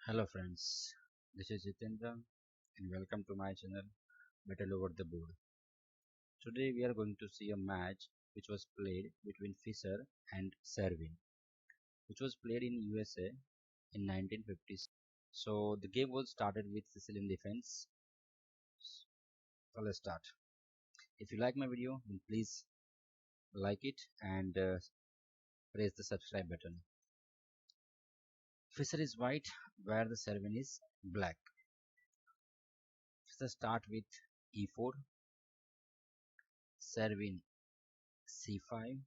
Hello friends, this is Jitendra and welcome to my channel Battle Over the Board. Today we are going to see a match which was played between Fisher and Servin, which was played in USA in 1956. So the game was started with Sicilian defense. So let's start. If you like my video, then please like it and press the subscribe button. Fisher is white where the Servin is black. Let's start with e4, Servin c5,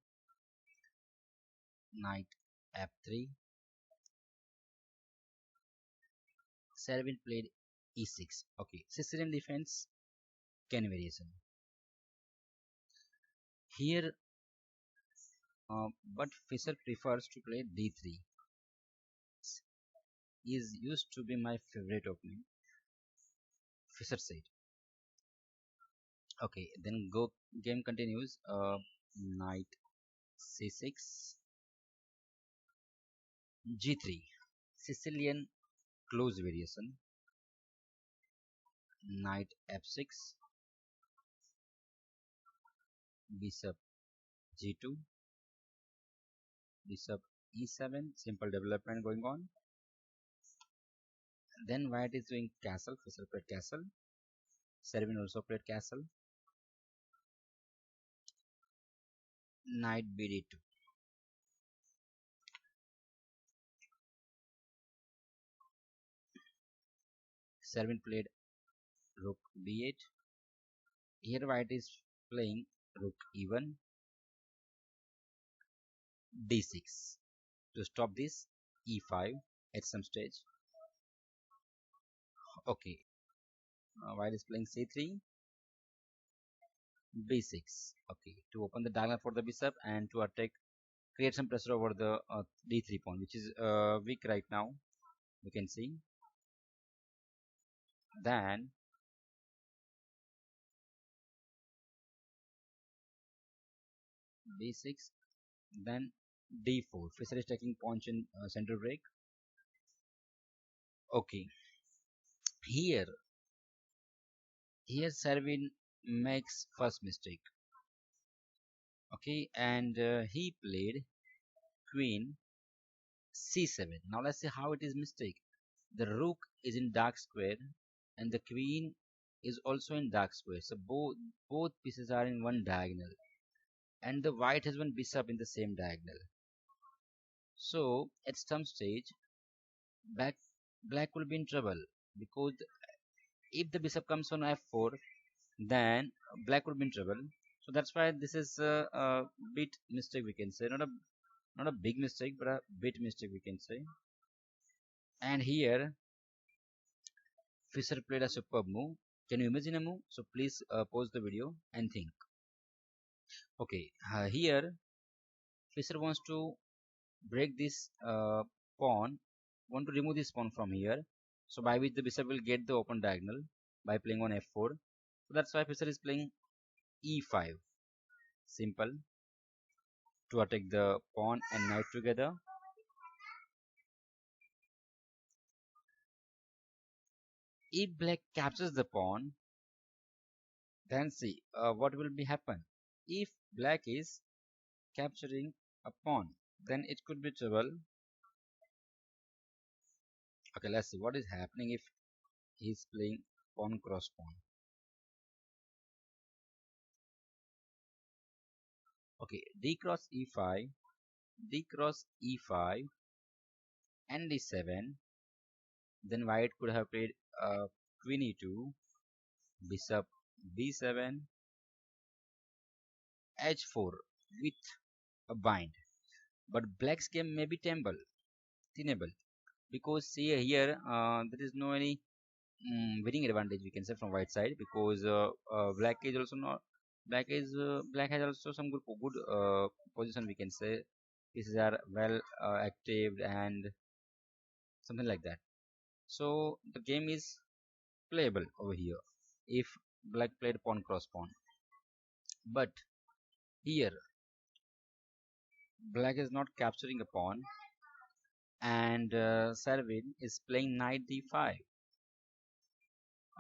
knight f3. Servin played e6. Okay, Sicilian defense can variation here, but Fisher prefers to play d3. Is used to be my favorite opening. Fisher said. Okay, then go game continues. Knight c6, g3. Sicilian close variation. Knight f6, bishop g2, bishop e7. Simple development going on. Then white is doing castle. Fisher played castle. Servin also played castle. Knight bd2. Servin played rook b8. Here white is playing rook e1, d6. To stop this, e5 at some stage. Okay, white is playing c3, b6. Okay, to open the diagonal for the bishop and to attack, create some pressure over the d3 pawn, which is weak right now. You can see. Then b6, then d4. Fisher is taking pawn in center break. Okay, here Servin makes first mistake. Okay, and he played queen c7. Now let's see how it is mistake. The rook is in dark square and the queen is also in dark square. So both pieces are in one diagonal and the white has one bishop in the same diagonal. So at some stage black will be in trouble because if the bishop comes on f4, then black will be in trouble. So that's why this is a bit mistake, we can say. Not a big mistake, but a bit mistake, we can say. And here Fisher played a superb move. Can you imagine a move? So please pause the video and think. Okay, here Fisher wants to break this pawn, want to remove this pawn from here. So by which the bishop will get the open diagonal by playing on f4. So that's why Fisher is playing e5. Simple, to attack the pawn and knight together. If black captures the pawn, then see what will be happen. If black is capturing a pawn, then it could be trouble. Okay, let's see what is happening if he's playing pawn cross pawn. Okay, d cross e5, d cross e5 and d7. Then white could have played queen e2, bishop b7, h4 with a bind. But black's game may be tenable, because see here there is no any winning advantage, we can say, from white side, because black is also not black has also some good position, we can say. Pieces are well active and something like that. So the game is playable over here if black played pawn cross pawn. But here black is not capturing a pawn and Servin is playing knight d5.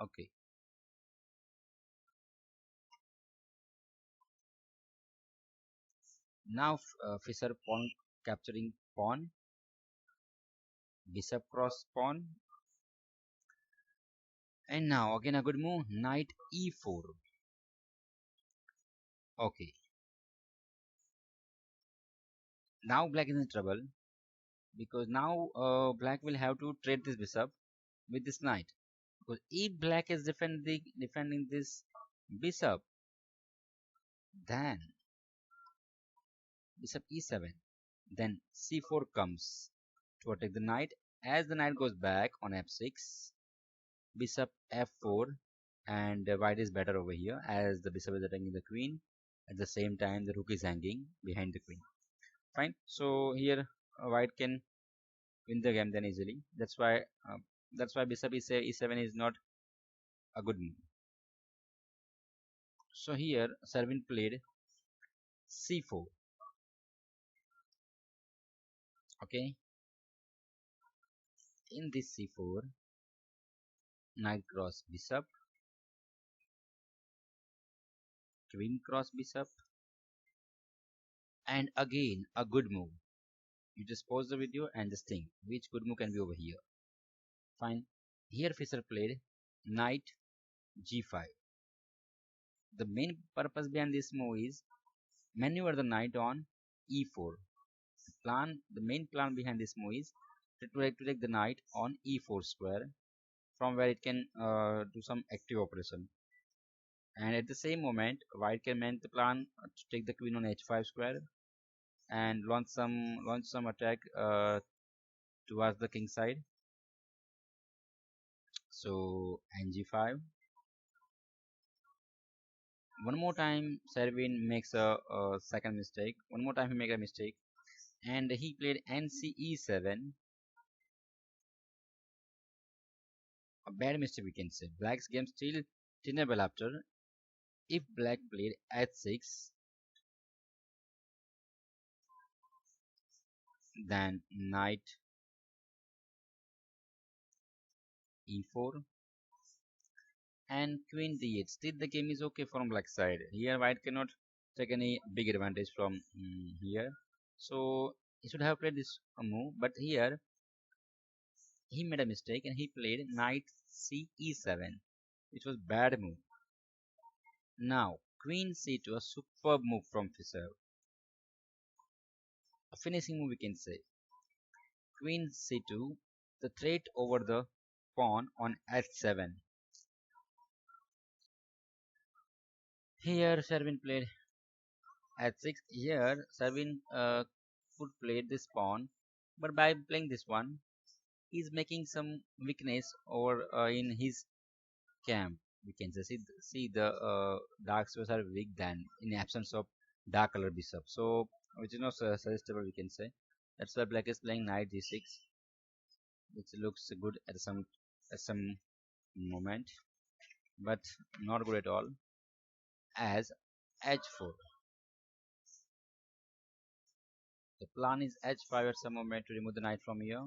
Okay, now Fisher pawn capturing pawn, bishop cross pawn, and now again a good move, knight e4. Okay, now black is in trouble because now black will have to trade this bishop with this knight. Because if black is defending this bishop, then bishop e7, then c4 comes to attack the knight. As the knight goes back on f6, bishop f4, and white is better over here as the bishop is attacking the queen. At the same time, the rook is hanging behind the queen. Fine. So here white can win the game then easily. That's why bishop e7 is not a good move. So here Servin played c4. Okay. In this c4, knight cross bishop, queen cross bishop, and again a good move. You just pause the video and just think which good move can be over here. Fine. Here Fisher played knight g5. The main purpose behind this move is maneuver the knight on e4. The main plan behind this move is to take the knight on e4 square, from where it can do some active operation. And at the same moment, white can make the plan to take the queen on h5 square and launch some attack towards the king side. So ng5. One more time, Servin makes a second mistake. One more time, he makes a mistake, and he played nce7. A bad mistake, we can say. Black's game still tenable after. If black played h6, then knight e4 and queen d8. Still the game is okay from black side. Here white cannot take any big advantage from here. So he should have played this move, but here he made a mistake and he played knight ce7, which was bad move. Now queen c2, a superb move from Fischer, a finishing move we can say. Queen c2, the threat over the pawn on h7. Here Servin played h6. Here Servin could play this pawn, but by playing this one, he's making some weakness over in his camp. We can just see the dark squares are weak than in absence of dark color bishop. So which is not suggestible, we can say. That's why black is playing knight d6, which looks good at some moment, but not good at all. As h4, the plan is h5 at some moment to remove the knight from here.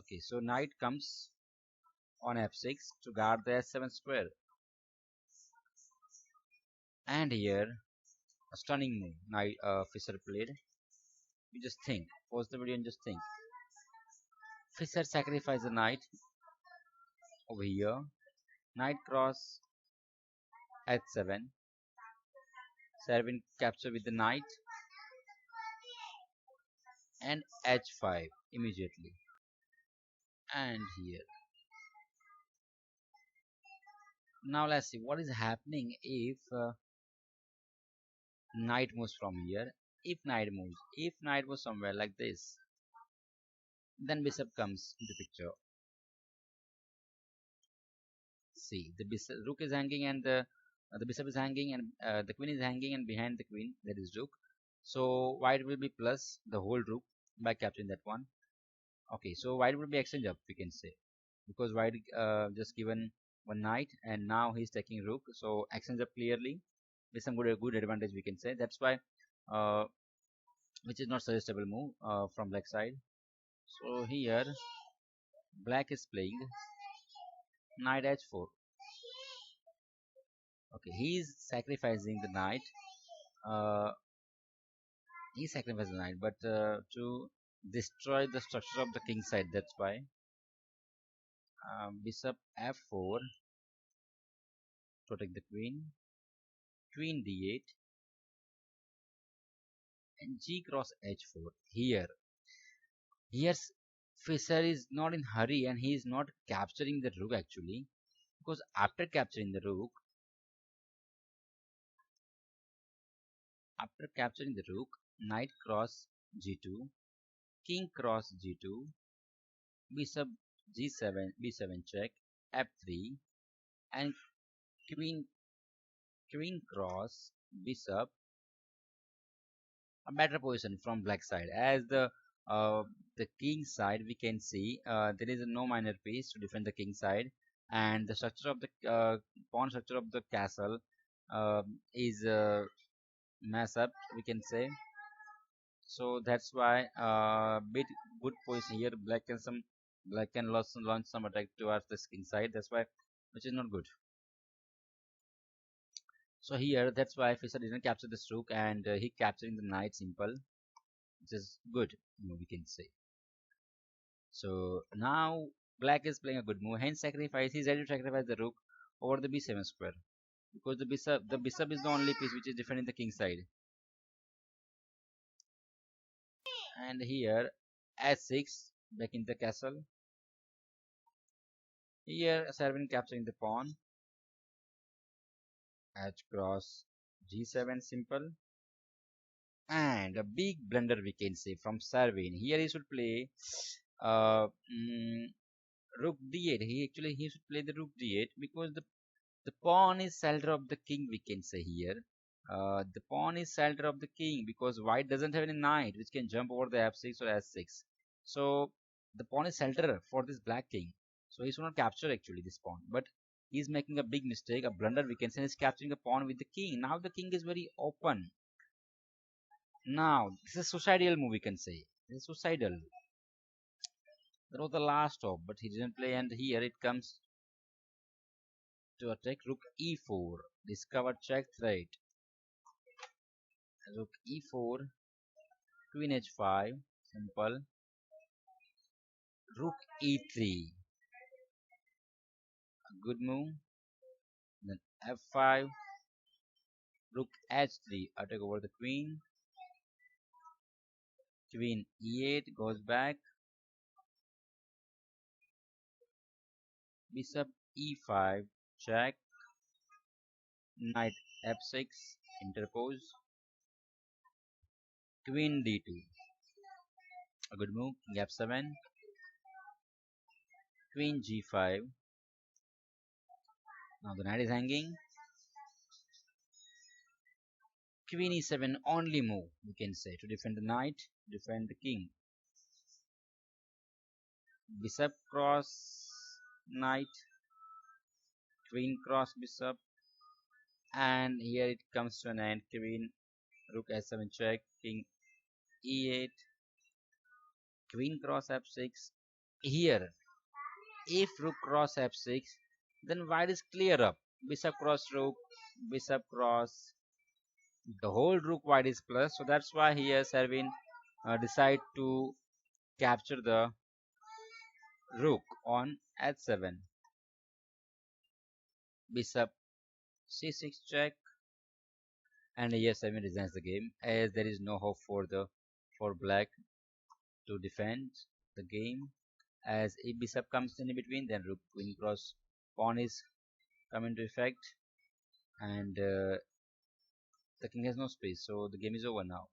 Okay, so knight comes on f6 to guard the h7 square, and here a stunning move knight Fischer played. You just think, pause the video and just think. Fischer sacrificed the knight over here, knight cross h7, Servin capture with the knight, and h5 immediately. And here, now let's see what is happening if knight moves from here. If knight was somewhere like this, then bishop comes into picture. See, the bishop, rook is hanging, and the bishop is hanging, and the queen is hanging, and behind the queen there is rook. So white will be plus the whole rook by capturing that one. Okay, so white will be exchange up, we can say, because white just given one knight, and now he's taking rook. So exchange up clearly with some good advantage, we can say. That's why, which is not suggestible move from black side. So here black is playing knight h4. Okay, he's sacrificing the knight. Uh, he sacrificed the knight, but to destroy the structure of the king side. That's why bishop f4, protect the queen. Queen d8 and g cross h4. Here Fisher is not in hurry and he is not capturing the rook actually, because after capturing the rook, knight cross g2, king cross g2, bishop g7, b7 check, f3, and queen queen cross bishop, a better position from black side. As the king side, we can see there is no minor piece to defend the king side, and the structure of the pawn structure of the castle is mess up, we can say. So that's why bit good position here. Black can launch some attack towards the king side. That's why, which is not good. So here, that's why Fisher didn't capture the rook, and he capturing the knight simple, which is good, we can say. So now black is playing a good move. Hence sacrifice. He's ready to sacrifice the rook over the b7 square, because the bishop is the only piece which is defending the king side. And here h6 back in the castle. Here Servin capturing the pawn. H cross g7 simple. And a big blunder, we can say, from Servin. Here he should play uh, mm, rook d8. He should play the rook d8, because the pawn is shelter of the king, we can say here. The pawn is shelter of the king because white doesn't have any knight which can jump over the f6 or s6. So the pawn is shelter for this black king. So he should not capture actually this pawn. But he's making a big mistake, a blunder, we can say. He's capturing the pawn with the king. Now the king is very open. Now this is suicidal move, we can say. This is suicidal. That was the last stop, but he didn't play, and here it comes to attack rook e4. Discover check threat. Rook e4, queen h5, simple. Rook e3, a good move. Then f5, rook h3, attack over the queen. Queen e8 goes back. Bishop e5, check. Knight f6, interpose. Queen d2, a good move. King f7, queen g5. Now the knight is hanging. Queen e7 only move, we can say, to defend the knight, defend the king. Bishop cross knight, queen cross bishop, and here it comes to an end. Queen, rook s7 check, king e8, queen cross f6. Here, if rook cross f6, then white is clear up. Bishop cross rook, bishop cross, the whole rook white is plus. So that's why here Servin decide to capture the rook on h7. Bishop c6 check, and here Servin resigns the game, as there is no hope for black to defend the game. As if bishop comes in between, then rook queen cross pawn is come into effect, and the king has no space, so the game is over now.